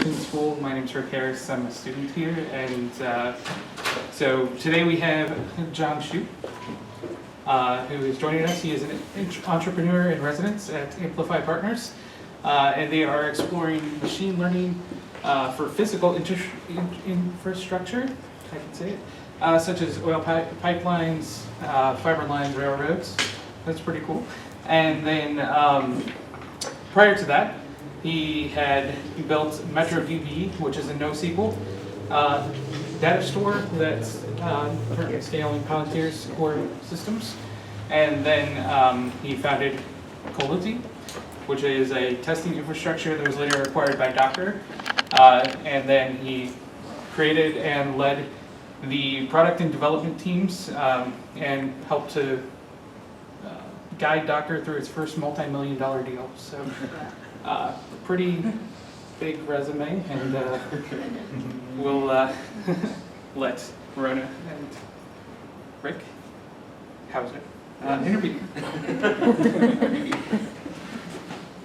School. My name's Rick Harris. I'm a student here, and so today we have John Shoup, who is joining us. He is an entrepreneur in residence at Amplify Partners, and they are exploring machine learning for physical infrastructure, I can say it, such as oil pipelines, fiber lines, railroads. That's pretty cool. And then prior to that, he built MetroDB, which is a NoSQL data store that's currently scaling Palantir's core systems. And then he founded Koality, which is a testing infrastructure that was later acquired by Docker. And then he created and led the product and development teams and helped to guide Docker through its first multi-million-dollar deal. So, pretty big resume, and we'll let Rona and Rick, how's it? Interview.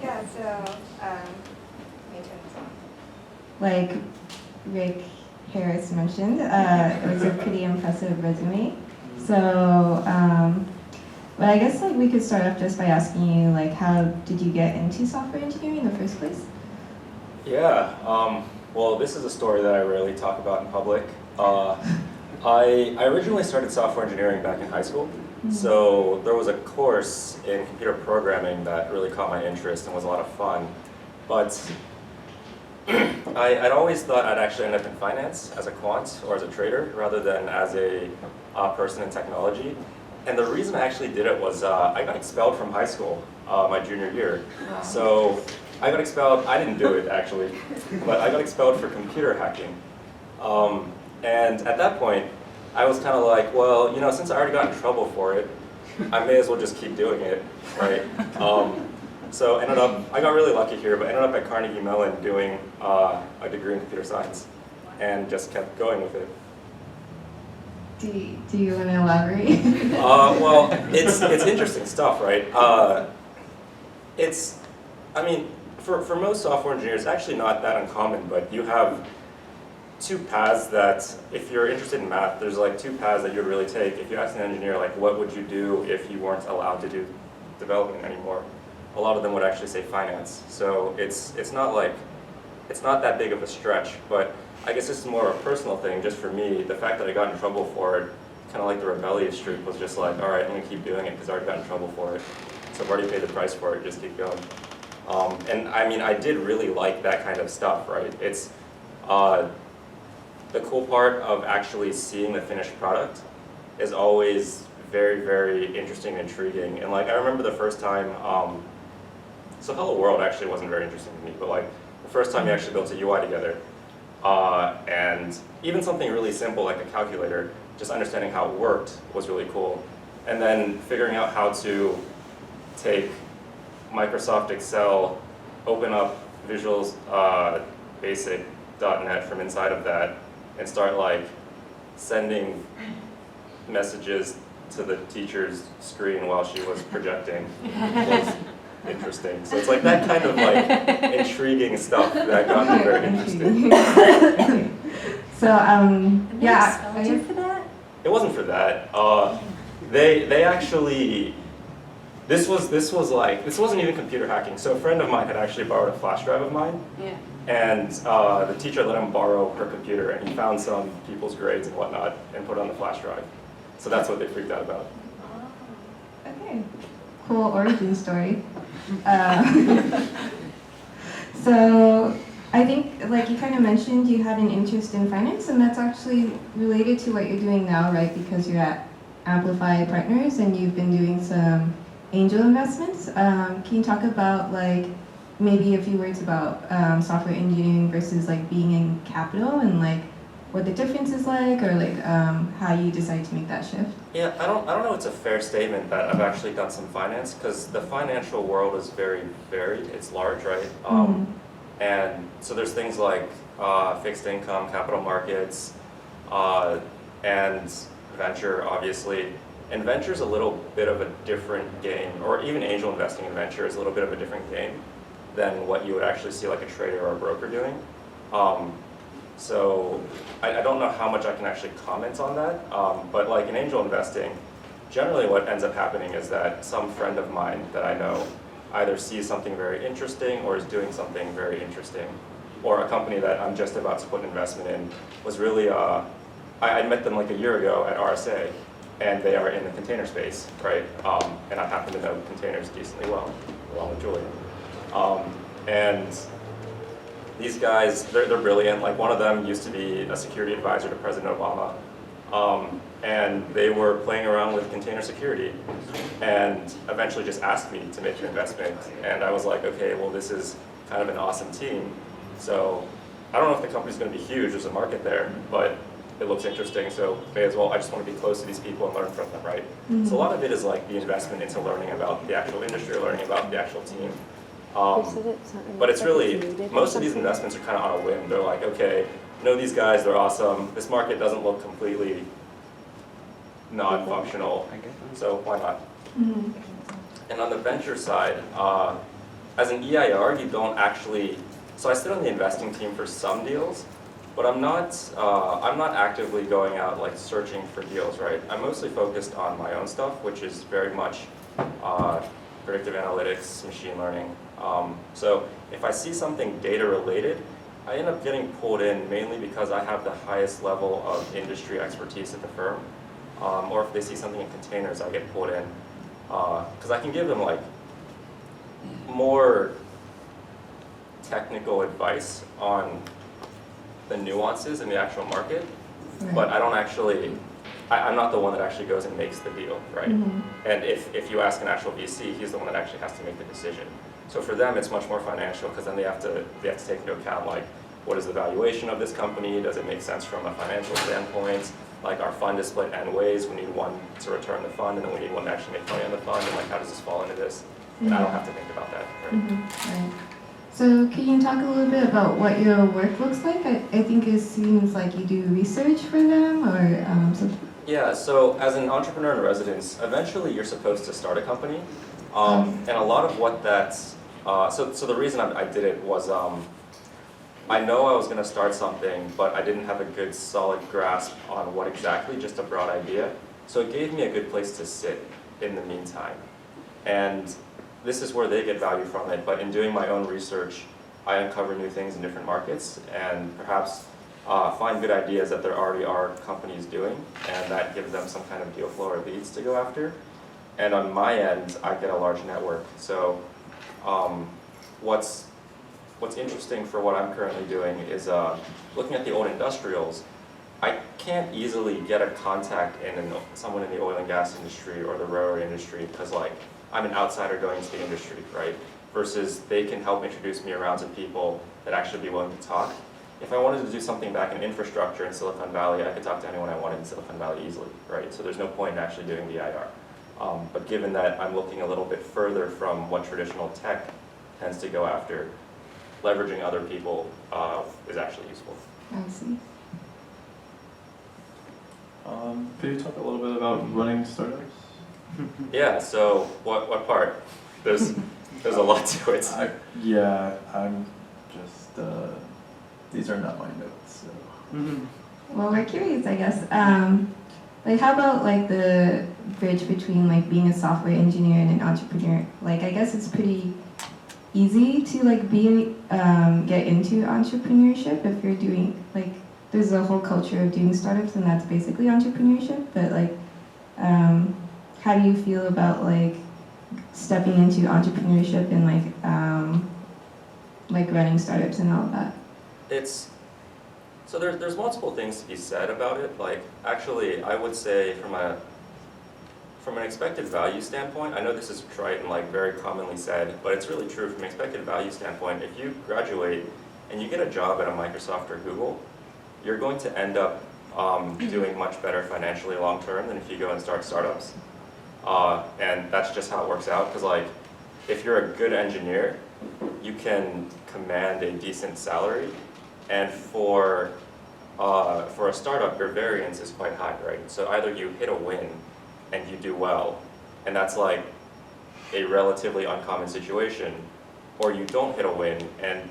Yeah, so, my turn is on. Like Rick Harris mentioned, it was a pretty impressive resume. So, but I guess we could start off just by asking you, how did you get into software engineering in the first place? Yeah, well, this is a story that I rarely talk about in public. I originally started software engineering back in high school. Mm-hmm. So there was a course in computer programming that really caught my interest and was a lot of fun. But I'd always thought I'd actually end up in finance as a quant or as a trader rather than as a person in technology. And the reason I actually did it was I got expelled from high school my junior year. Wow. So I got expelled, I didn't do it actually, but I got expelled for computer hacking. And at that point, I was kind of like, well, since I already got in trouble for it, I may as well just keep doing it, right? So I got really lucky here, but ended up at Carnegie Mellon doing a degree in computer science and just kept going with it. Do you want to elaborate? Well, it's interesting stuff, right? For most software engineers, it's actually not that uncommon, but you have two paths that, if you're interested in math, there's two paths that you'd really take. If you ask an engineer, what would you do if you weren't allowed to do development anymore? A lot of them would actually say finance. So it's not that big of a stretch, but I guess this is more of a personal thing. Just for me, the fact that I got in trouble for it, kind of like the rebellious streak, was just like, all right, I'm going to keep doing it because I already got in trouble for it. So I've already paid the price for it, just keep going. And I did really like that kind of stuff, right? It's the cool part of actually seeing the finished product is always very, very interesting and intriguing. And I remember the first time, so Hello World actually wasn't very interesting to me, but the first time you actually built a UI together, and even something really simple like a calculator, just understanding how it worked was really cool. And then figuring out how to take Microsoft Excel, open up Visual Basic.net from inside of that, and start sending messages to the teacher's screen while she was projecting was interesting. So it's that kind of intriguing stuff that got me very interested. So yeah, Are you for that? It wasn't for that. They actually, this wasn't even computer hacking. So a friend of mine had actually borrowed a flash drive of mine. Yeah. And the teacher let him borrow her computer, and he found some people's grades and whatnot and put it on the flash drive. So that's what they freaked out about. Okay, cool origin story. So I think, you kind of mentioned, you had an interest in finance, and that's actually related to what you're doing now, right? Because you're at Amplify Partners, and you've been doing some angel investments. Can you talk about, maybe a few words about software engineering versus being in capital, and what the difference is or how you decide to make that shift? Yeah, I don't know it's a fair statement that I've actually done some finance, because the financial world is very varied. It's large, right? And so there's things like fixed income, capital markets, and venture, obviously. And venture is a little bit of a different game, or even angel investing in venture is a little bit of a different game than what you would actually see a trader or a broker doing. So I don't know how much I can actually comment on that, but like in angel investing, generally what ends up happening is that some friend of mine that I know either sees something very interesting or is doing something very interesting, or a company that I'm just about to put an investment in was really, I met them like a year ago at RSA, and they are in the container space, right? And I happen to know containers decently well, along with Julian. And these guys, they're brilliant. Like one of them used to be a security advisor to President Obama. And they were playing around with container security and eventually just asked me to make an investment. And I was like, okay, well, this is kind of an awesome team. So I don't know if the company's going to be huge, there's a market there, but it looks interesting, so may as well, I just want to be close to these people and learn from them, right? Mhm. So a lot of it is like the investment into learning about the actual industry, learning about the actual team. But it's really, most of these investments are kind of on a whim. They're like, okay, know these guys, they're awesome. This market doesn't look completely non-functional, so why not? Mhm. And on the venture side, as an EIR, you don't actually, so I sit on the investing team for some deals, but I'm not actively going out like searching for deals, right? I'm mostly focused on my own stuff, which is very much predictive analytics, machine learning. So if I see something data related, I end up getting pulled in mainly because I have the highest level of industry expertise at the firm. Or if they see something in containers, I get pulled in. Because I can give them like more technical advice on the nuances in the actual market, but I don't actually, I'm not the one that actually goes and makes the deal, right? Mhm. And if you ask an actual VC, he's the one that actually has to make the decision. So for them, it's much more financial because then they have to take into account like, what is the valuation of this company? Does it make sense from a financial standpoint? Like our fund is split N ways. We need one to return the fund, and then we need one to actually make money on the fund. And like, how does this fall into this? And I don't have to think about that. Right? Right. So can you talk a little bit about what your work looks like? I think it seems like you do research for them, or something. Yeah, so as an entrepreneur in residence, eventually you're supposed to start a company. And a lot of what that's, so the reason I did it was, I know I was going to start something, but I didn't have a good solid grasp on what exactly, just a broad idea. So it gave me a good place to sit in the meantime. And this is where they get value from it, but in doing my own research, I uncover new things in different markets and perhaps find good ideas that there already are companies doing, and that gives them some kind of deal flow or leads to go after. And on my end, I get a large network. So what's interesting for what I'm currently doing is looking at the old industrials. I can't easily get a contact in someone in the oil and gas industry or the railroad industry because like I'm an outsider going into the industry, right? Versus they can help introduce me around to people that actually be willing to talk. If I wanted to do something back in infrastructure in Silicon Valley, I could talk to anyone I wanted in Silicon Valley easily, right? So there's no point in actually doing the EIR. But given that I'm looking a little bit further from what traditional tech tends to go after, leveraging other people is actually useful. I see. Could you talk a little bit about running startups? Yeah, so what part? There's a lot to it. I'm just, these are not my notes, so. Well, we're curious, I guess. Like, how about like the bridge between like being a software engineer and an entrepreneur? Like, I guess it's pretty easy to like get into entrepreneurship if you're doing like, there's a whole culture of doing startups, and that's basically entrepreneurship. But like, how do you feel about like stepping into entrepreneurship and like running startups and all of that? So there's multiple things to be said about it. Like actually, I would say from an expected value standpoint, I know this is trite and like very commonly said, but it's really true from an expected value standpoint. If you graduate and you get a job at a Microsoft or Google, you're going to end up doing much better financially long term than if you go and start startups. And that's just how it works out. Because like, if you're a good engineer, you can command a decent salary. And for a startup, your variance is quite high, right? So either you hit a win and you do well, and that's like a relatively uncommon situation, or you don't hit a win and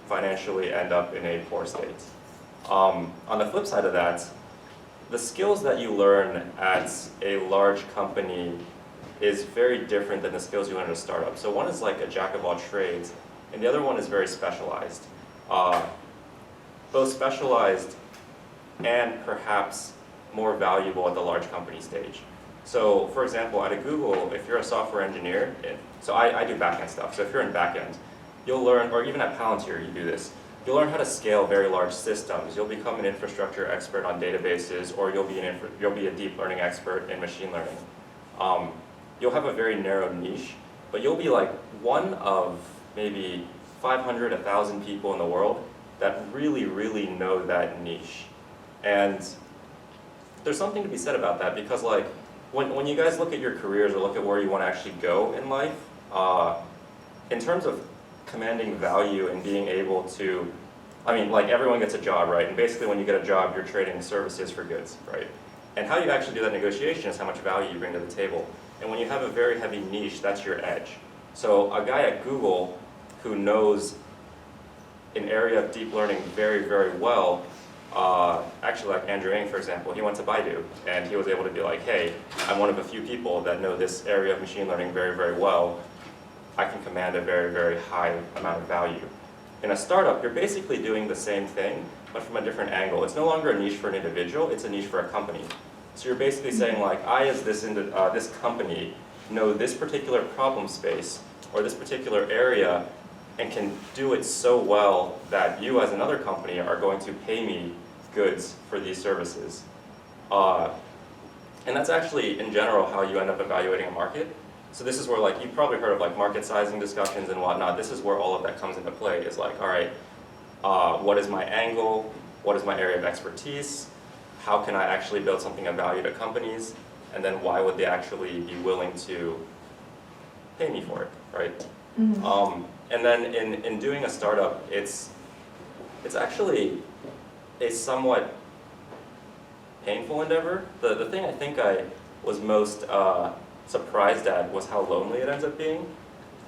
financially end up in a poor state. On the flip side of that, the skills that you learn at a large company is very different than the skills you learn at a startup. So one is like a jack of all trades, and the other one is very specialized. Both specialized and perhaps more valuable at the large company stage. So for example, at a Google, if you're a software engineer, so I do backend stuff, so if you're in backend, you'll learn, or even at Palantir you do this, you'll learn how to scale very large systems. You'll become an infrastructure expert on databases, or you'll be a deep learning expert in machine learning. You'll have a very narrow niche, but you'll be like one of maybe 500, 1,000 people in the world that really, really know that niche. And there's something to be said about that, because like when you guys look at your careers or look at where you want to actually go in life, in terms of commanding value and being able to, I mean, like everyone gets a job, right? And basically when you get a job, you're trading services for goods, right? And how you actually do that negotiation is how much value you bring to the table. And when you have a very heavy niche, that's your edge. So a guy at Google who knows an area of deep learning very, very well, actually like Andrew Ng, for example, he went to Baidu, and he was able to be like, hey, I'm one of a few people that know this area of machine learning very, very well. I can command a very, very high amount of value. In a startup, you're basically doing the same thing, but from a different angle. It's no longer a niche for an individual, it's a niche for a company. So you're basically saying like, I as this company know this particular problem space, or this particular area, and can do it so well that you as another company are going to pay me goods for these services. And that's actually, in general, how you end up evaluating a market. So this is where, like, you've probably heard of like market sizing discussions and whatnot. This is where all of that comes into play, is like, all right, what is my angle? What is my area of expertise? How can I actually build something of value to companies? And then why would they actually be willing to pay me for it, right? Mm-hmm. And then in doing a startup, it's actually a somewhat painful endeavor. The thing I think I was most surprised at was how lonely it ends up being.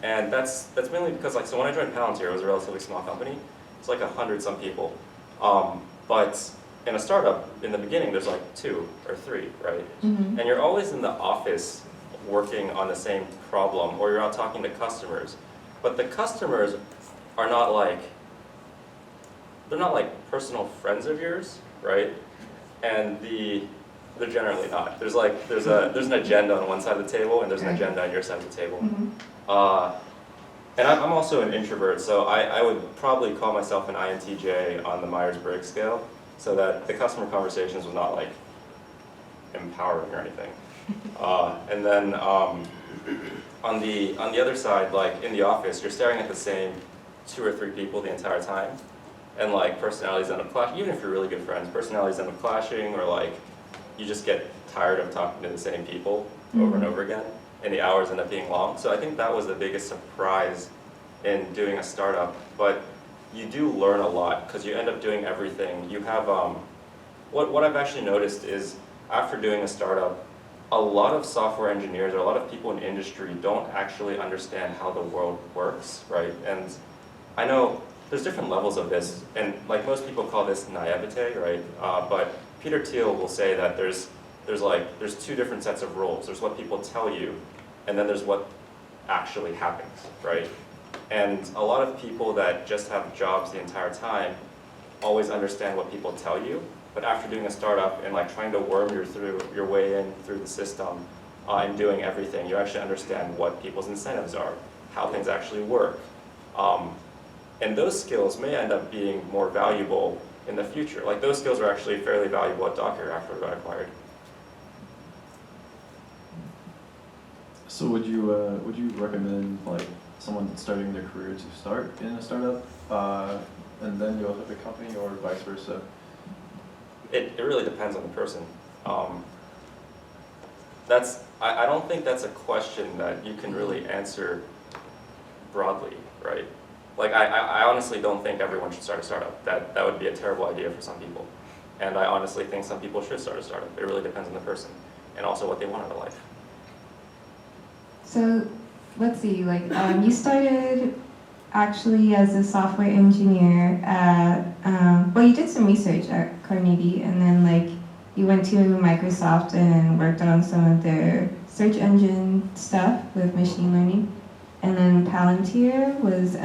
And that's mainly because, like, so when I joined Palantir, it was a relatively small company. It's like 100-some people. But in a startup, in the beginning, there's like 2 or 3, right? Mm-hmm. And you're always in the office working on the same problem, or you're out talking to customers. But the customers are not like, they're not like personal friends of yours, right? And they're generally not. There's an agenda on one side of the table, and there's an agenda on your side of the table. Mm-hmm. And I'm also an introvert, so I would probably call myself an INTJ on the Myers-Briggs scale, so that the customer conversations was not like empowering or anything. And then on the other side, like in the office, you're staring at the same 2 or 3 people the entire time, and like personalities end up clashing. Even if you're really good friends, personalities end up clashing, or like you just get tired of talking to the same people over and over again, and the hours end up being long. So I think that was the biggest surprise in doing a startup. But you do learn a lot because you end up doing everything. You have what I've actually noticed is, after doing a startup, a lot of software engineers or a lot of people in industry don't actually understand how the world works, right? And I know there's different levels of this, and like most people call this naivete, right? But Peter Thiel will say that there's 2 different sets of rules. There's what people tell you, and then there's what actually happens, right? And a lot of people that just have jobs the entire time always understand what people tell you, but after doing a startup and like trying to worm your way in through the system and doing everything, you actually understand what people's incentives are, how things actually work. And those skills may end up being more valuable in the future. Like those skills are actually fairly valuable at Docker after it got acquired. So would you recommend like someone starting their career to start in a startup and then you open a company, or vice versa? It really depends on the person. I don't think that's a question that you can really answer broadly, right? Like I honestly don't think everyone should start a startup. That would be a terrible idea for some people. And I honestly think some people should start a startup. It really depends on the person and also what they want out of life. So let's see, like you started actually as a software engineer at, well, you did some research at Carnegie, and then like you went to Microsoft and worked on some of their search engine stuff with machine learning. And then Palantir was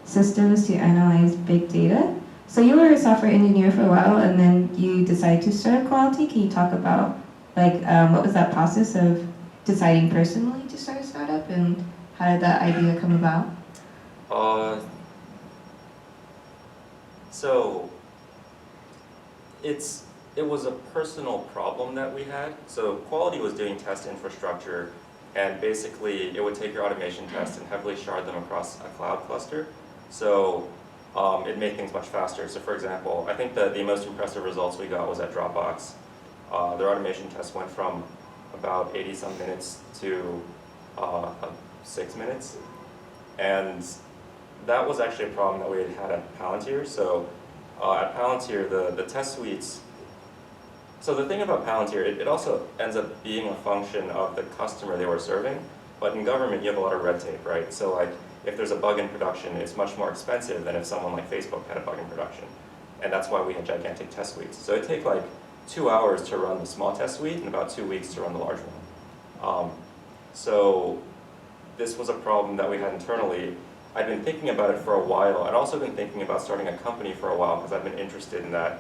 systems to analyze big data. So you were a software engineer for a while, and then you decided to start Koality. Can you talk about like what was that process of deciding personally to start a startup, and how did that idea come about? So it was a personal problem that we had. So Koality was doing test infrastructure, and basically it would take your automation tests and heavily shard them across a cloud cluster. So it made things much faster. So for example, I think the most impressive results we got was at Dropbox. Their automation test went from about 80 some minutes to 6 minutes. And that was actually a problem that we had had at Palantir. So at Palantir, the test suites, so the thing about Palantir, it also ends up being a function of the customer they were serving. But in government, you have a lot of red tape, right? So like, if there's a bug in production, it's much more expensive than if someone like Facebook had a bug in production. And that's why we had gigantic test suites. So it'd take like 2 hours to run the small test suite and about 2 weeks to run the large one. So this was a problem that we had internally. I'd been thinking about it for a while. I'd also been thinking about starting a company for a while because I've been interested in that.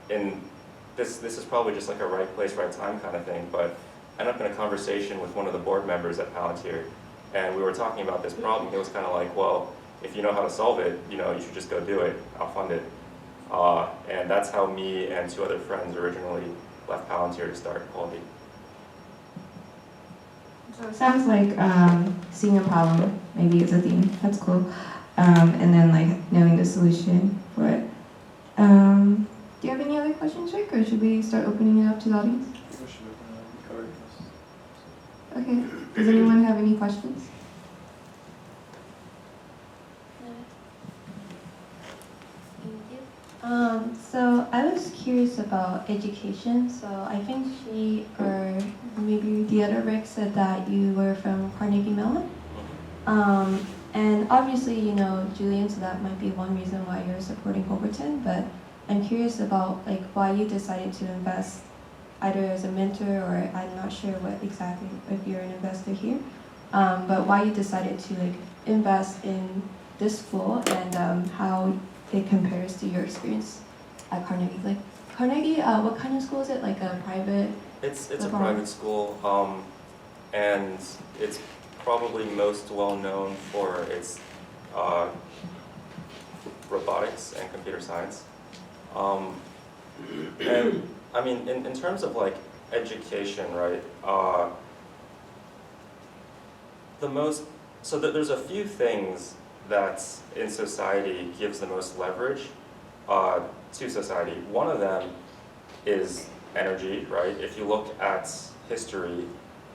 And this is probably just like a right place, right time kind of thing, but I ended up in a conversation with one of the board members at Palantir, and we were talking about this problem. He was kind of like, well, if you know how to solve it, you should just go do it. I'll fund it. And that's how me and 2 other friends originally left Palantir to start Koality. So it sounds like seeing a problem maybe is a theme. That's cool. And then like knowing the solution for it. Do you have any other questions, Rick, or should we start opening it up to the audience? We should cover this. Okay. Does anyone have any questions? So I was curious about education. So I think she, or maybe the other Rick, said that you were from Carnegie Mellon. And obviously, Julian, so that might be one reason why you're supporting Holberton, but I'm curious about like why you decided to invest either as a mentor, or I'm not sure what exactly, if you're an investor here, but why you decided to like invest in this school, and how it compares to your experience at Carnegie. Like Carnegie, what kind of school is it? Like a private? It's a private school, and it's probably most well known for its robotics and computer science. And I mean, in terms of like education, right? There's a few things that in society gives the most leverage to society. One of them is energy, right? If you look at history,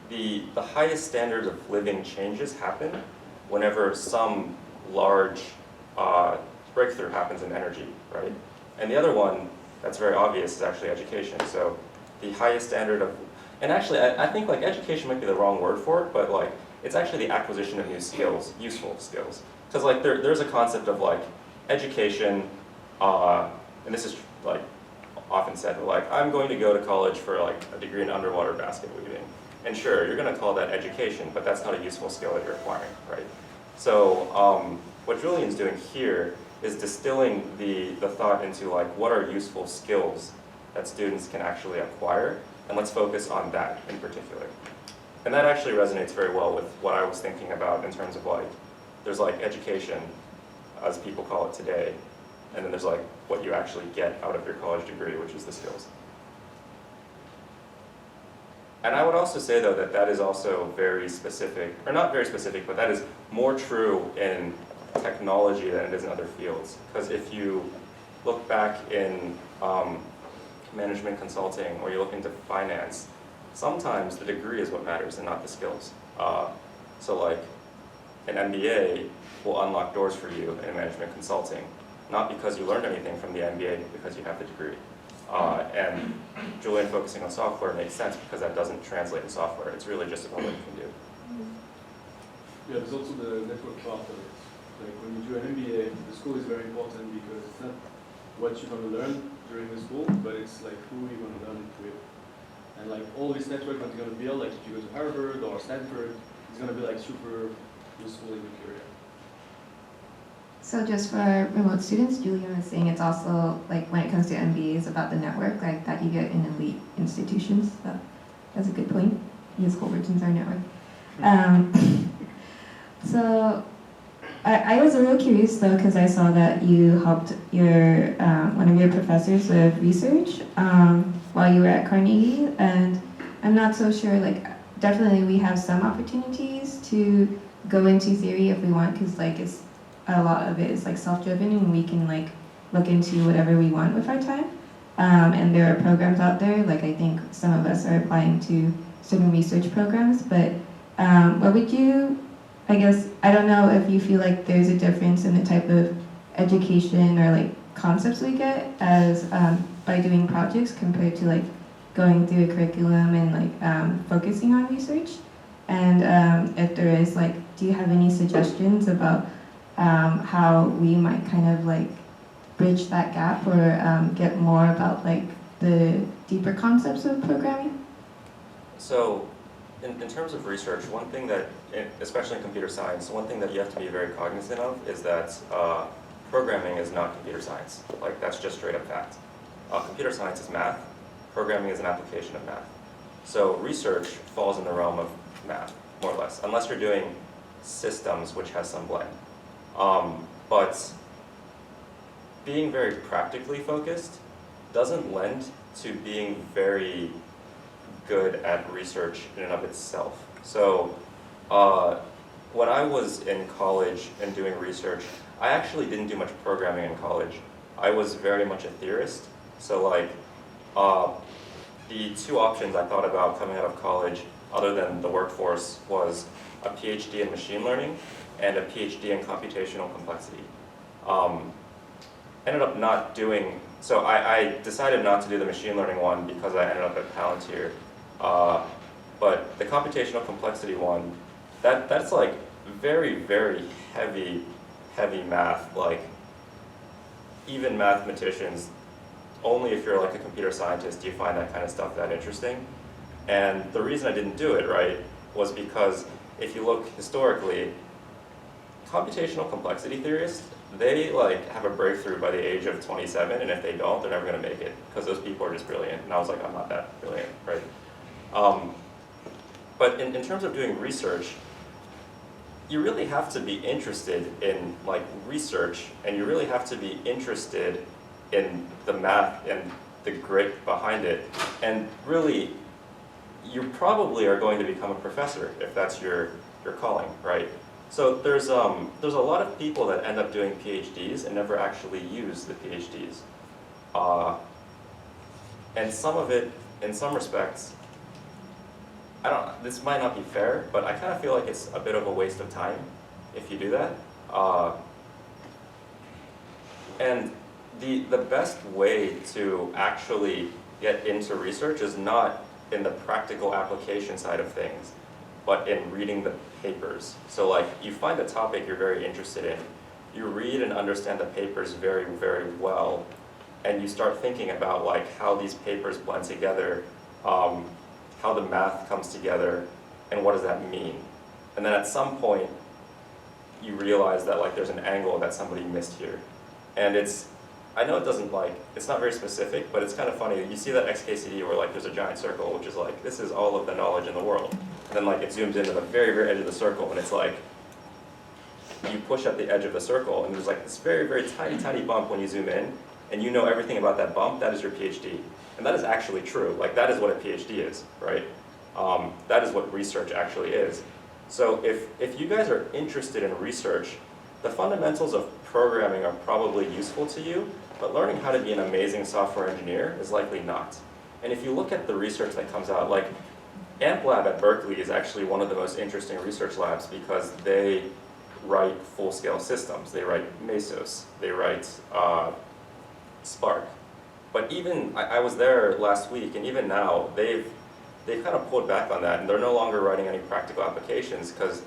the highest standards of living changes happen whenever some large breakthrough happens in energy, right? And the other one that's very obvious is actually education. So the highest standard of, and actually I think like education might be the wrong word for it, but like it's actually the acquisition of new skills, useful skills. Because like there's a concept of like education, and this is like often said, but like I'm going to go to college for like a degree in underwater basket weaving. And sure, you're going to call that education, but that's not a useful skill that you're acquiring, right? So what Julian's doing here is distilling the thought into like what are useful skills that students can actually acquire, and let's focus on that in particular. And that actually resonates very well with what I was thinking about in terms of like, there's like education, as people call it today, and then there's like what you actually get out of your college degree, which is the skills. And I would also say though that that is also very specific, or not very specific, but that is more true in technology than it is in other fields. Because if you look back in management consulting, or you look into finance, sometimes the degree is what matters and not the skills. So like an MBA will unlock doors for you in management consulting, not because you learned anything from the MBA, but because you have the degree. And Julian focusing on software makes sense because that doesn't translate to software. It's really just about what you can do. Yeah, there's also the network part of it. Like when you do an MBA, the school is very important because it's not what you're going to learn during the school, but it's like who you're going to learn it with. And like all this network that you're going to build, like if you go to Harvard or Stanford, it's going to be like super useful in your career. So just for remote students, Julian was saying it's also like when it comes to MBAs about the network, like that you get in elite institutions. So that's a good point. Because Holberton's our network. So I was a little curious though, because I saw that you helped your one of your professors with research while you were at Carnegie, and I'm not so sure. Like, definitely we have some opportunities to go into theory if we want, because like it's a lot of it is like self-driven, and we can like look into whatever we want with our time. And there are programs out there. Like I think some of us are applying to certain research programs, but what would you? I guess, I don't know if you feel like there's a difference in the type of education or like concepts we get as by doing projects compared to like going through a curriculum and like focusing on research. And if there is, like, do you have any suggestions about how we might kind of like bridge that gap or get more about like the deeper concepts of programming? So in terms of research, one thing that, especially in computer science, one thing that you have to be very cognizant of is that programming is not computer science. Like, that's just straight up fact. Computer science is math. Programming is an application of math. So research falls in the realm of math, more or less, unless you're doing systems, which has some blend. But being very practically focused doesn't lend to being very good at research in and of itself. So when I was in college and doing research, I actually didn't do much programming in college. I was very much a theorist. So like the two options I thought about coming out of college, other than the workforce, was a PhD in machine learning and a PhD in computational complexity. Ended up not doing, so I decided not to do the machine learning one because I ended up at Palantir. But the computational complexity one, that's like very, very heavy math. Like, even mathematicians, only if you're like a computer scientist do you find that kind of stuff that interesting. And the reason I didn't do it, right, was because if you look historically, computational complexity theorists, they like have a breakthrough by the age of 27, and if they don't, they're never going to make it, because those people are just brilliant. And I was like, I'm not that brilliant, right? But in terms of doing research, you really have to be interested in like research, and you really have to be interested in the math and the grit behind it. And really, you probably are going to become a professor if that's your calling, right? So there's a lot of people that end up doing PhDs and never actually use the PhDs. And some of it, in some respects, this might not be fair, but I kind of feel like it's a bit of a waste of time if you do that. And the best way to actually get into research is not in the practical application side of things, but in reading the papers. So like, you find a topic you're very interested in, you read and understand the papers very, very well, and you start thinking about like how these papers blend together, how the math comes together, and what does that mean? And then at some point, you realize that like there's an angle that somebody missed here. And I know it doesn't like, it's not very specific, but it's kind of funny. You see that XKCD where like there's a giant circle, which is like, this is all of the knowledge in the world. And then like it zooms into the very, very edge of the circle, and it's like, you push at the edge of the circle, and there's like this very, very tiny, tiny bump when you zoom in, and you know everything about that bump. That is your PhD. And that is actually true. Like, that is what a PhD is, right? That is what research actually is. So if you guys are interested in research, the fundamentals of programming are probably useful to you, but learning how to be an amazing software engineer is likely not. And if you look at the research that comes out, like AmpLab at Berkeley is actually one of the most interesting research labs because they write full-scale systems. They write Mesos, they write Spark. But even, I was there last week, and even now, they've kind of pulled back on that, and they're no longer writing any practical applications because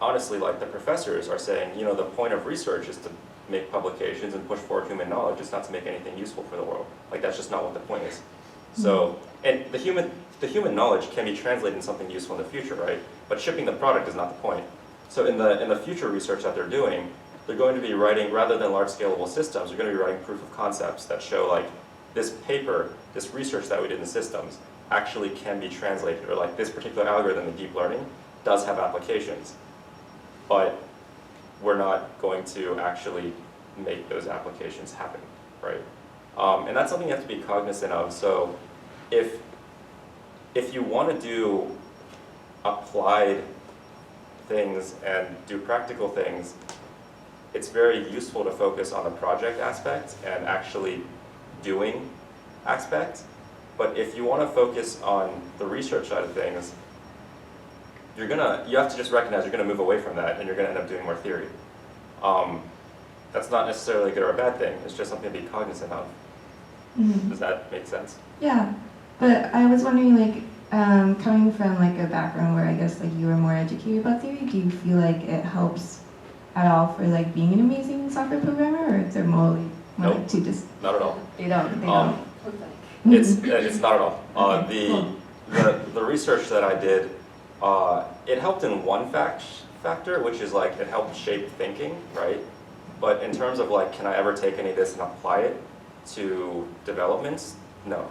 honestly, like the professors are saying, the point of research is to make publications and push forward human knowledge. It's not to make anything useful for the world. Like that's just not what the point is. So, and the human knowledge can be translated into something useful in the future, right? But shipping the product is not the point. So in the future research that they're doing, they're going to be writing, rather than large scalable systems, they're going to be writing proof of concepts that show like this paper, this research that we did in systems actually can be translated, or like this particular algorithm in deep learning does have applications. But we're not going to actually make those applications happen, right? And that's something you have to be cognizant of. So if you want to do applied things and do practical things, it's very useful to focus on the project aspect and actually doing aspect. But if you want to focus on the research side of things, you have to just recognize you're going to move away from that and you're going to end up doing more theory. That's not necessarily a good or a bad thing. It's just something to be cognizant of. Mm-hmm. Does that make sense? Yeah, but I was wondering, like, coming from like a background where I guess like you were more educated about theory, do you feel like it helps at all for like being an amazing software programmer, or is there more Nope. like to just Not at all. they don't? It's not at all. The research that I did, it helped in one factor, which is like it helped shape thinking, right? But in terms of like, can I ever take any of this and apply it to developments? No.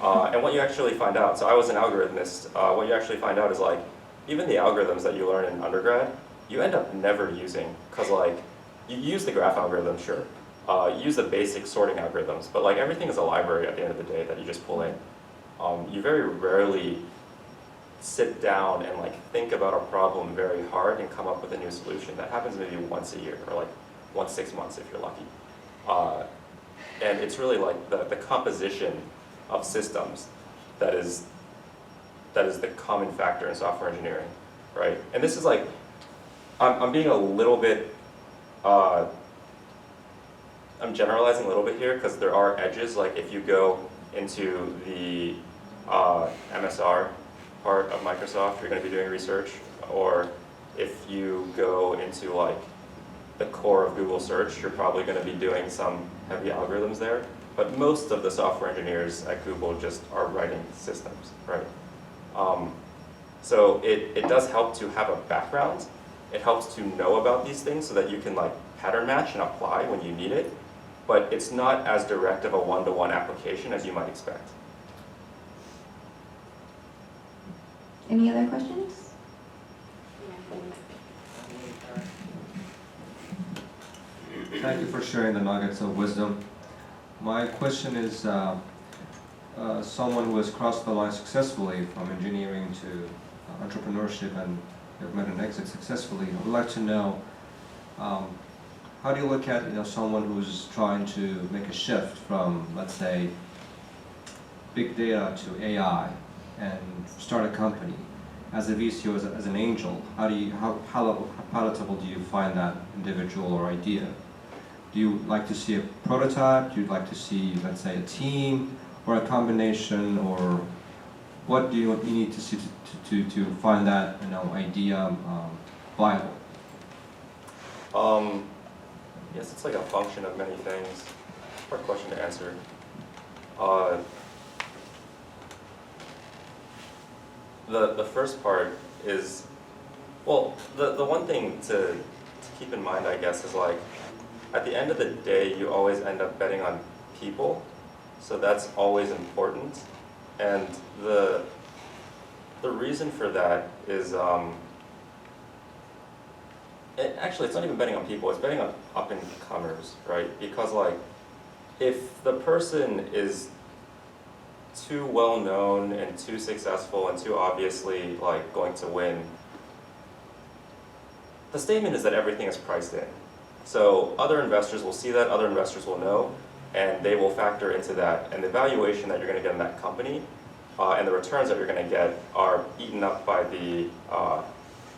And what you actually find out, so I was an algorithmist, what you actually find out is like, even the algorithms that you learn in undergrad, you end up never using, because like, you use the graph algorithm, sure. You use the basic sorting algorithms, but like everything is a library at the end of the day that you just pull in. You very rarely sit down and like think about a problem very hard and come up with a new solution. That happens maybe once a year, or like once 6 months if you're lucky. And it's really like the composition of systems that is the common factor in software engineering, right? And this is like, I'm being a little bit, I'm generalizing a little bit here because there are edges. Like if you go into the MSR part of Microsoft, you're going to be doing research, or if you go into like the core of Google search, you're probably going to be doing some heavy algorithms there. But most of the software engineers at Google just are writing systems, right? So it does help to have a background. It helps to know about these things so that you can like pattern match and apply when you need it. But it's not as direct of a one-to-one application as you might expect. Any other questions? Thank you for sharing the nuggets of wisdom. My question is, someone who has crossed the line successfully from engineering to entrepreneurship and have made an exit successfully, I would like to know, how do you look at someone who's trying to make a shift from, let's say, big data to AI and start a company? As a VC or as an angel, how palatable do you find that individual or idea? Do you like to see a prototype? Do you like to see, let's say, a team or a combination, or what do you need to see to find that idea viable? Yes, it's like a function of many things. Hard question to answer. The first part is, well, the one thing to keep in mind, I guess, is like, at the end of the day, you always end up betting on people, so that's always important. And the reason for that is, actually, it's not even betting on people, it's betting on up-and-comers, right? Because like, if the person is too well known and too successful and too obviously like going to win, the statement is that everything is priced in. So other investors will see that, other investors will know, and they will factor into that. And the valuation that you're going to get in that company and the returns that you're going to get are eaten up by the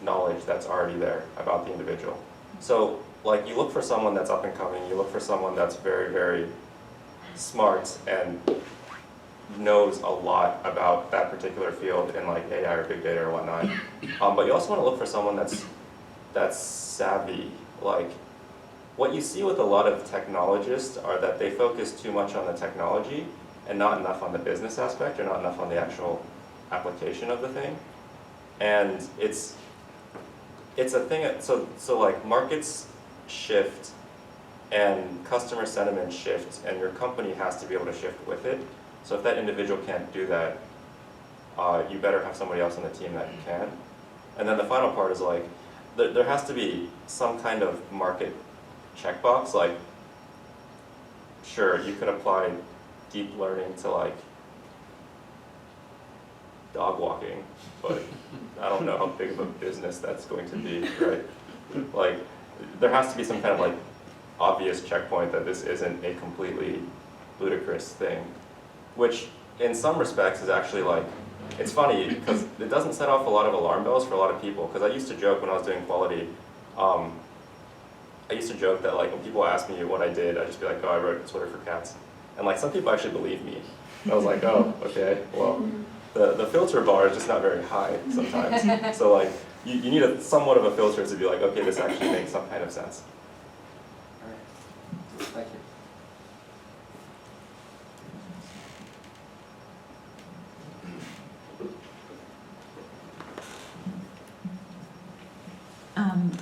knowledge that's already there about the individual. So like, you look for someone that's up and coming, you look for someone that's very, very smart and knows a lot about that particular field in like AI or big data or whatnot. But you also want to look for someone that's that's savvy. Like, what you see with a lot of technologists are that they focus too much on the technology and not enough on the business aspect, or not enough on the actual application of the thing. And it's a thing, so like markets shift and customer sentiment shifts, and your company has to be able to shift with it. So if that individual can't do that, you better have somebody else on the team that can. And then the final part is like, there has to be some kind of market checkbox. Like, sure, you could apply deep learning to like dog walking, but I don't know how big of a business that's going to be, right? Like, there has to be some kind of like obvious checkpoint that this isn't a completely ludicrous thing, which in some respects is actually like, it's funny because it doesn't set off a lot of alarm bells for a lot of people. Because I used to joke when I was doing quality, I used to joke that like when people ask me what I did, I'd just be like, oh, I wrote Twitter for cats. And like some people actually believe me. And I was like, oh, okay, well, the filter bar is just not very high sometimes. So like, you need somewhat of a filter to be like, okay, this actually makes some kind of sense. All right. Thank you.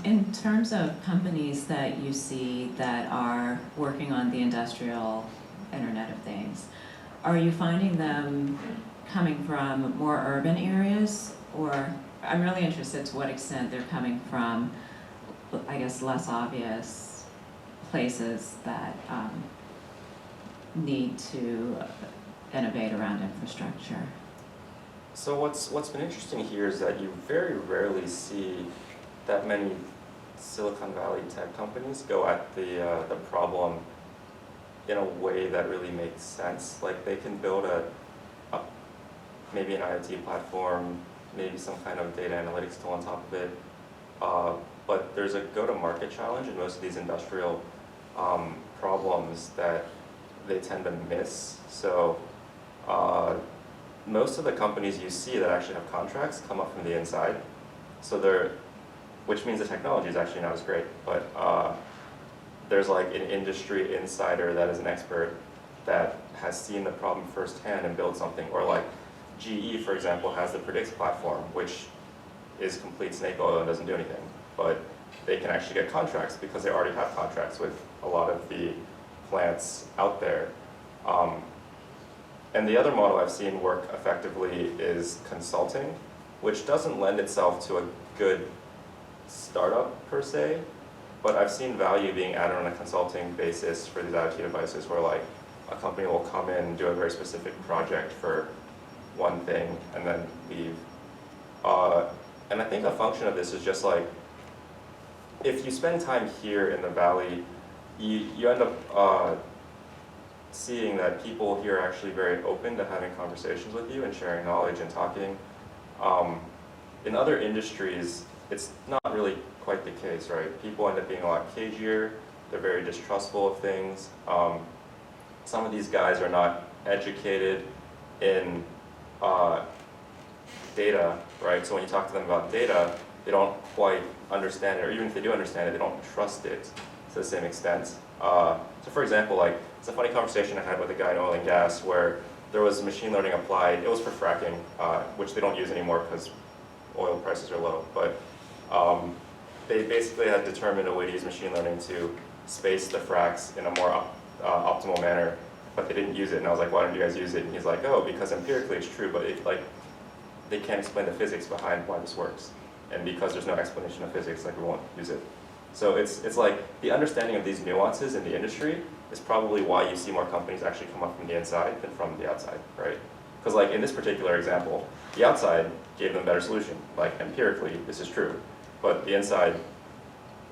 In terms of companies that you see that are working on the industrial Internet of Things, are you finding them coming from more urban areas, or I'm really interested to what extent they're coming from, I guess, less obvious places that need to innovate around infrastructure? So what's been interesting here is that you very rarely see that many Silicon Valley tech companies go at the problem in a way that really makes sense. Like, they can build maybe an IoT platform, maybe some kind of data analytics tool on top of it, but there's a go-to-market challenge in most of these industrial problems that they tend to miss. So most of the companies you see that actually have contracts come up from the inside. So which means the technology is actually not as great, but there's like an industry insider that is an expert that has seen the problem firsthand and built something. Or like GE, for example, has the Predix platform, which is complete snake oil and doesn't do anything. But they can actually get contracts because they already have contracts with a lot of the plants out there. And the other model I've seen work effectively is consulting, which doesn't lend itself to a good startup per se, but I've seen value being added on a consulting basis for these IoT devices, where like a company will come in and do a very specific project for one thing and then leave. And I think a function of this is just like, if you spend time here in the Valley, you end up seeing that people here are actually very open to having conversations with you and sharing knowledge and talking. In other industries, it's not really quite the case, right? People end up being a lot cagier, they're very distrustful of things. Some of these guys are not educated in data, right? So when you talk to them about data, they don't quite understand it, or even if they do understand it, they don't trust it to the same extent. So for example, like, it's a funny conversation I had with a guy in oil and gas where there was machine learning applied. It was for fracking, which they don't use anymore because oil prices are low. But they basically had determined a way to use machine learning to space the fracks in a more optimal manner, but they didn't use it. And I was like, why don't you guys use it? And he's like, oh, because empirically it's true, but they can't explain the physics behind why this works. And because there's no explanation of physics, like, we won't use it. So it's like the understanding of these nuances in the industry is probably why you see more companies actually come up from the inside than from the outside, right? Because like in this particular example, the outside gave them a better solution. Like empirically, this is true. But the inside,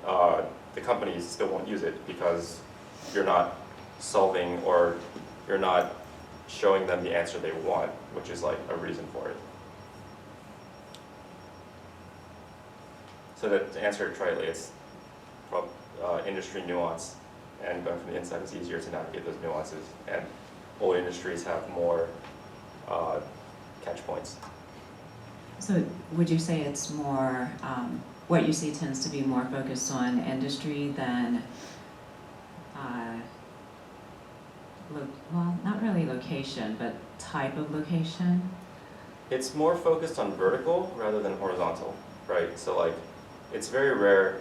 the companies still won't use it because you're not solving, or you're not showing them the answer they want, which is like a reason for it. So to answer it tritely, it's industry nuance, and going from the inside is easier to navigate those nuances. And old industries have more catch points. So would you say it's more what you see tends to be more focused on industry than, well, not really location, but type of location? It's more focused on vertical rather than horizontal, right? So like, it's very rare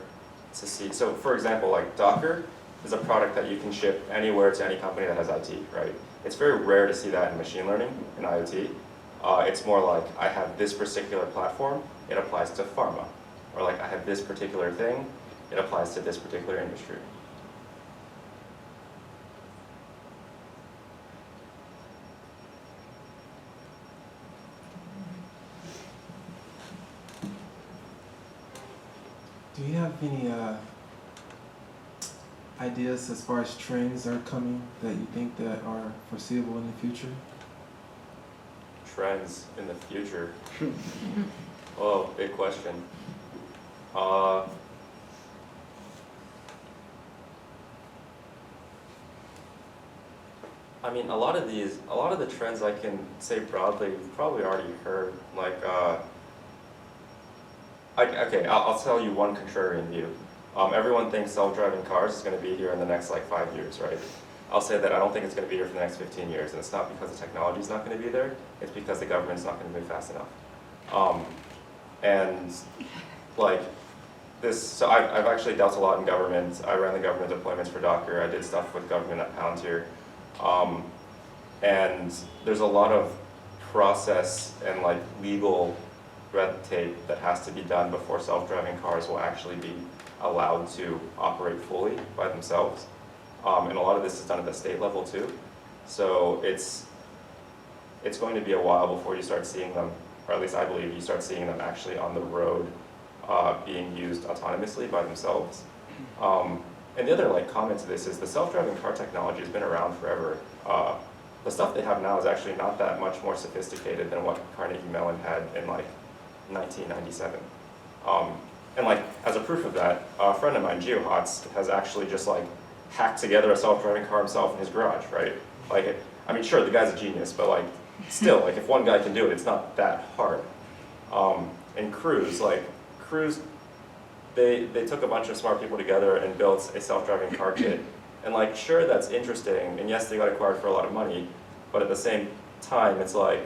to see. So for example, like Docker is a product that you can ship anywhere to any company that has IT, right? It's very rare to see that in machine learning and IoT. It's more like, I have this particular platform, it applies to pharma. Or like, I have this particular thing, it applies to this particular industry. Do you have any ideas as far as trends are coming that you think that are foreseeable in the future? Trends in the future. Oh, big question. I mean, a lot of the trends I can say broadly, you've probably already heard. Like, okay, I'll tell you one contrarian view. Everyone thinks self-driving cars is going to be here in the next like 5 years, right? I'll say that I don't think it's going to be here for the next 15 years, and it's not because the technology is not going to be there, it's because the government's not going to move fast enough. And like this, so I've actually dealt a lot in government. I ran the government deployments for Docker. I did stuff with government at Palantir. And there's a lot of process and like legal red tape that has to be done before self-driving cars will actually be allowed to operate fully by themselves. And a lot of this is done at the state level too. So it's going to be a while before you start seeing them, or at least I believe you start seeing them actually on the road being used autonomously by themselves. And the other like comment to this is the self-driving car technology has been around forever. The stuff they have now is actually not that much more sophisticated than what Carnegie Mellon had in like 1997. And like as a proof of that, a friend of mine, GeoHots, has actually just like hacked together a self-driving car himself in his garage, right? Like, I mean, sure, the guy's a genius, but like, still, like if one guy can do it, it's not that hard. And Cruise, they took a bunch of smart people together and built a self-driving car kit. And like, sure, that's interesting, and yes, they got acquired for a lot of money, but at the same time, it's like,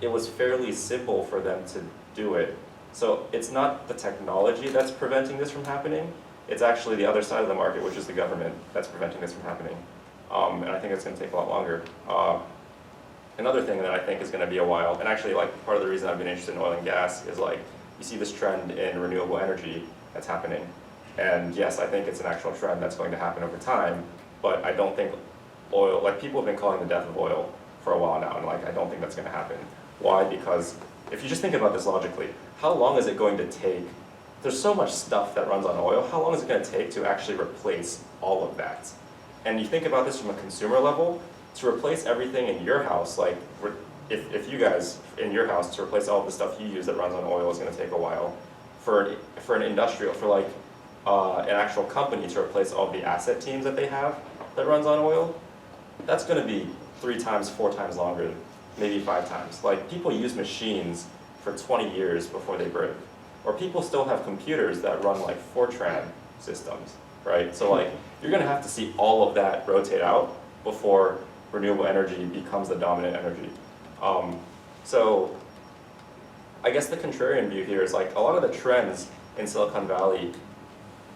it was fairly simple for them to do it. So it's not the technology that's preventing this from happening, it's actually the other side of the market, which is the government, that's preventing this from happening. And I think it's going to take a lot longer. Another thing that I think is going to be a while, and actually like part of the reason I've been interested in oil and gas is like, you see this trend in renewable energy that's happening. And yes, I think it's an actual trend that's going to happen over time, but I don't think oil, like people have been calling the death of oil for a while now, and like I don't think that's going to happen. Why? Because if you just think about this logically, how long is it going to take? There's so much stuff that runs on oil, how long is it going to take to actually replace all of that? And you think about this from a consumer level, to replace everything in your house, like if you guys in your house, to replace all of the stuff you use that runs on oil is going to take a while. For an industrial, for like an actual company to replace all of the asset teams that they have that runs on oil, that's going to be 3 times, 4 times longer, maybe 5 times. Like people use machines for 20 years before they break. Or people still have computers that run like Fortran systems, right? So like, you're gonna have to see all of that rotate out before renewable energy becomes the dominant energy. So I guess the contrarian view here is like, a lot of the trends in Silicon Valley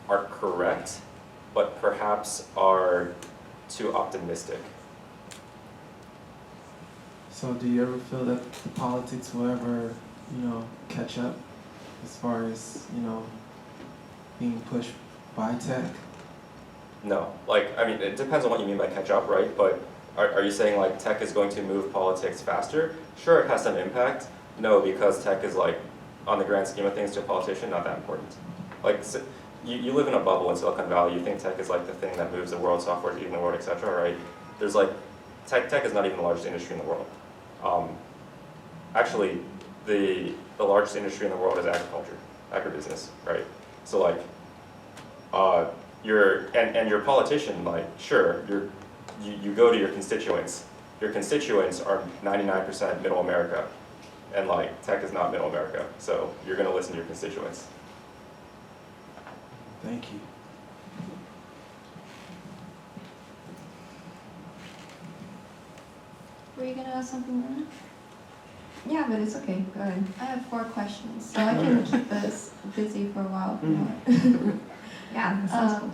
are correct, but perhaps are too optimistic. So do you ever feel that the politics will ever, catch up as far as, being pushed by tech? No, like, I mean, it depends on what you mean by catch up, right? But are you saying like tech is going to move politics faster? Sure, it has some impact. No, because tech is like, on the grand scheme of things to a politician, not that important. Like, so you live in a bubble in Silicon Valley, you think tech is like the thing that moves the world, software is eating the world, etc., right? There's like, tech is not even the largest industry in the world. Actually, the largest industry in the world is agriculture, agribusiness, right? So like, your politician, like, sure, you go to your constituents. Your constituents are 99% middle America. And like tech is not middle America, so you're going to listen to your constituents. Thank you. Were you gonna ask something, Lorna? Yeah, but it's okay. Go ahead. I have 4 questions, so I can keep us busy for a while if you want. Yeah, that sounds cool.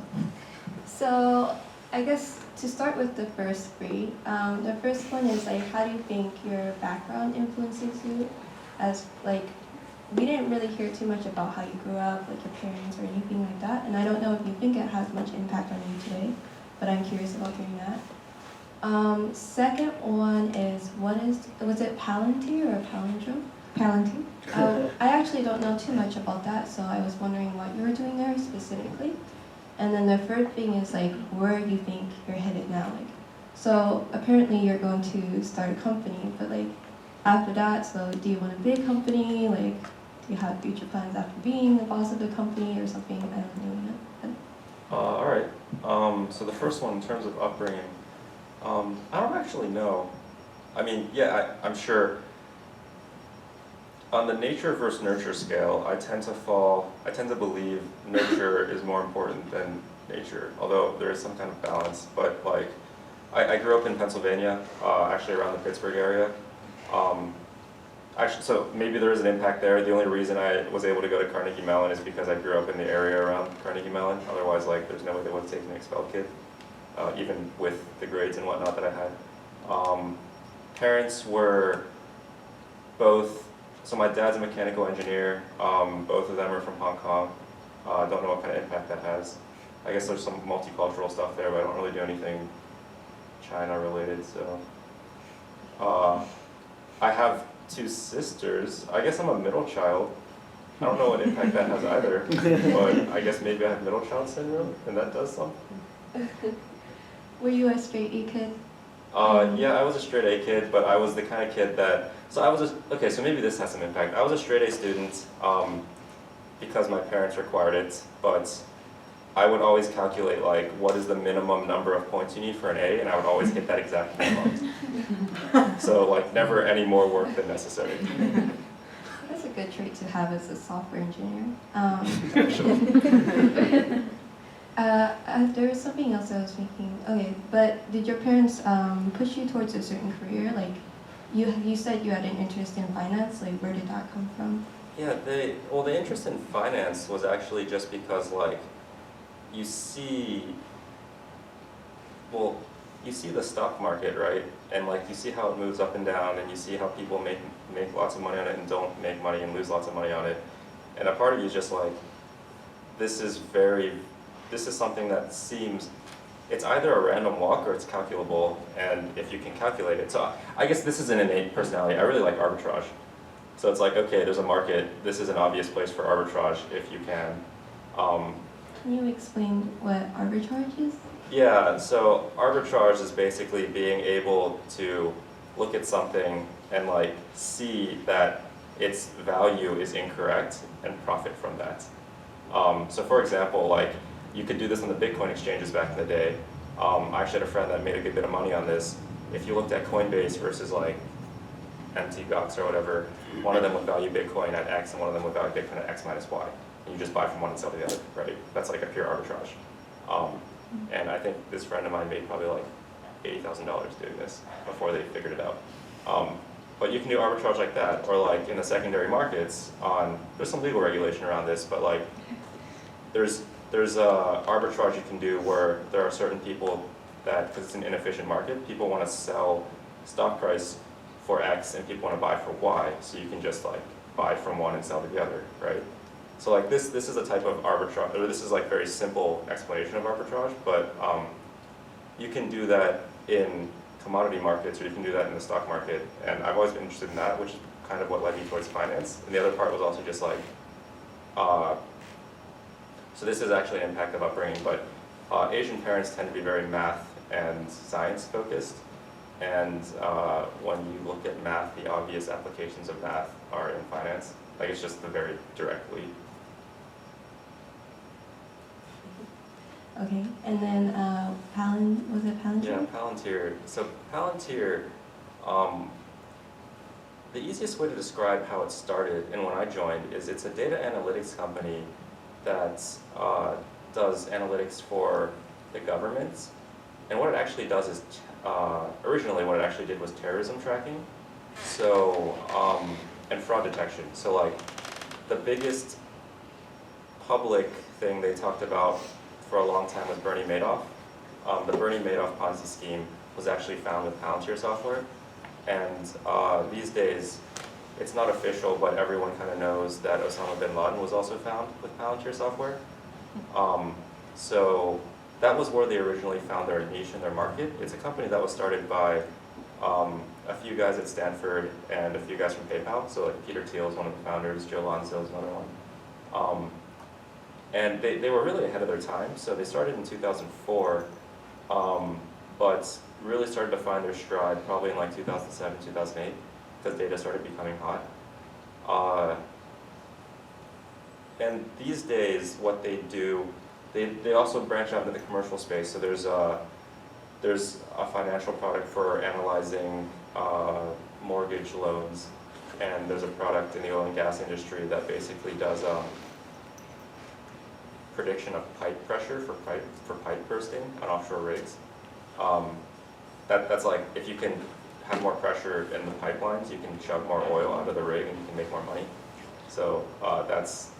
So I guess to start with the first 3, the first one is like, how do you think your background influences you? As like, we didn't really hear too much about how you grew up, like your parents or anything like that, and I don't know if you think it has much impact on you today, but I'm curious about hearing that. Second one is, was it Palantir or Palindrome? Palantir. I actually don't know too much about that, so I was wondering what you were doing there specifically. And then the third thing is like, where you think you're headed now. Like, so apparently you're going to start a company, but like after that, so do you want a big company? Like, do you have future plans after being the boss of the company or something? I don't really know. All right. So the first one, in terms of upbringing, I don't actually know. I mean, yeah, I'm sure. On the nature versus nurture scale, I tend to believe nurture is more important than nature, although there is some kind of balance. But like, I grew up in Pennsylvania, actually around the Pittsburgh area. Actually, so maybe there is an impact there. The only reason I was able to go to Carnegie Mellon is because I grew up in the area around Carnegie Mellon. Otherwise, like, there's no way they would have taken an expelled kid, even with the grades and whatnot that I had. Parents were both, so my dad's a mechanical engineer. Both of them are from Hong Kong. Don't know what kind of impact that has. I guess there's some multicultural stuff there, but I don't really do anything China related, so. I have 2 sisters. I guess I'm a middle child. I don't know what impact that has either, but I guess maybe I have middle child syndrome, and that does something. Were you a straight A kid? Yeah, I was a straight A kid, but I was the kind of kid that, so I was okay, so maybe this has some impact. I was a straight A student because my parents required it, but I would always calculate like, what is the minimum number of points you need for an A, and I would always hit that exact minimum. So like, never any more work than necessary. That's a good trait to have as a software engineer. There was something else I was thinking. Okay, but did your parents push you towards a certain career? Like, you said you had an interest in finance. Like, where did that come from? Yeah, the interest in finance was actually just because like, you see the stock market, right? And like, you see how it moves up and down, and you see how people make lots of money on it and don't make money and lose lots of money on it. And a part of you is just like, this is something that seems, it's either a random walk or it's calculable, and if you can calculate it. So I guess this is an innate personality. I really like arbitrage. So it's like, okay, there's a market, this is an obvious place for arbitrage if you can. Can you explain what arbitrage is? Yeah, so arbitrage is basically being able to look at something and like see that its value is incorrect and profit from that. So for example, like, you could do this on the Bitcoin exchanges back in the day. I actually had a friend that made a good bit of money on this. If you looked at Coinbase versus like MTGOX or whatever, one of them would value Bitcoin at X and one of them would value Bitcoin at X minus Y. And you just buy from one and sell the other, right? That's like a pure arbitrage. And I think this friend of mine made probably like $80,000 doing this before they figured it out. But you can do arbitrage like that, or like in the secondary markets there's some legal regulation around this, but like there's arbitrage you can do where there are certain people that, because it's an inefficient market, people want to sell stock price for X and people want to buy for Y, so you can just like buy from one and sell to the other, right? So like this is a type of arbitrage, or this is like very simple explanation of arbitrage, but you can do that in commodity markets, or you can do that in the stock market, and I've always been interested in that, which is kind of what led me towards finance. And the other part was also just like, so this is actually an impact of upbringing, but Asian parents tend to be very math and science focused, and when you look at math, the obvious applications of math are in finance. Like, it's just the very direct lead. Okay, and then was it Palantir? Yeah, Palantir. So Palantir, the easiest way to describe how it started and when I joined is it's a data analytics company that does analytics for the government. And what it actually does is, originally what it actually did was terrorism tracking. So, and fraud detection. So like the biggest public thing they talked about for a long time was Bernie Madoff. The Bernie Madoff Ponzi scheme was actually found with Palantir software. And these days, it's not official, but everyone kind of knows that Osama bin Laden was also found with Palantir software. So that was where they originally found their niche in their market. It's a company that was started by a few guys at Stanford and a few guys from PayPal. So like Peter Thiel is one of the founders, Joe Lonzo is another one. And they were really ahead of their time. So they started in 2004, but really started to find their stride probably in like 2007, 2008, because data started becoming hot. And these days, what they do, they also branch out into the commercial space. So there's a financial product for analyzing mortgage loans, and there's a product in the oil and gas industry that basically does prediction of pipe pressure for pipe bursting on offshore rigs. That's like, if you can have more pressure in the pipelines, you can shove more oil out of the rig and you can make more money. So that's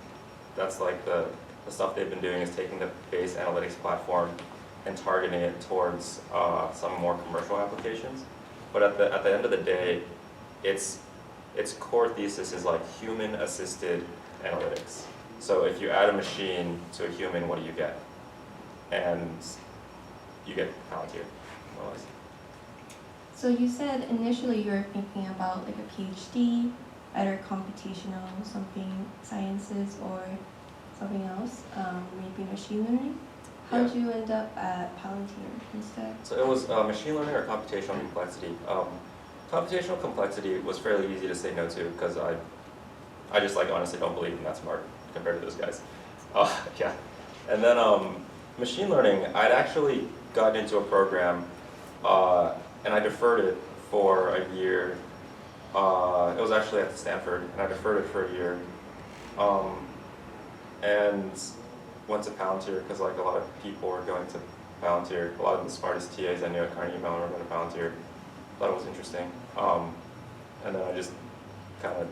like the stuff they've been doing, is taking the base analytics platform and targeting it towards some more commercial applications. But at the end of the day, its core thesis is like human-assisted analytics. So if you add a machine to a human, what do you get? And you get Palantir, more or less. So you said initially you were thinking about like a PhD, either computational, something sciences, or something else, maybe machine learning. How did you end up at Palantir instead? So it was machine learning or computational complexity. Computational complexity was fairly easy to say no to, because I just like honestly don't believe I'm that smart compared to those guys. Yeah. And then machine learning, I'd actually gotten into a program and I deferred it for a year. It was actually at Stanford, and I deferred it for a year. And went to Palantir because like a lot of people were going to Palantir. A lot of the smartest TAs I knew at Carnegie Mellon were going to Palantir. Thought it was interesting. And then I just kind of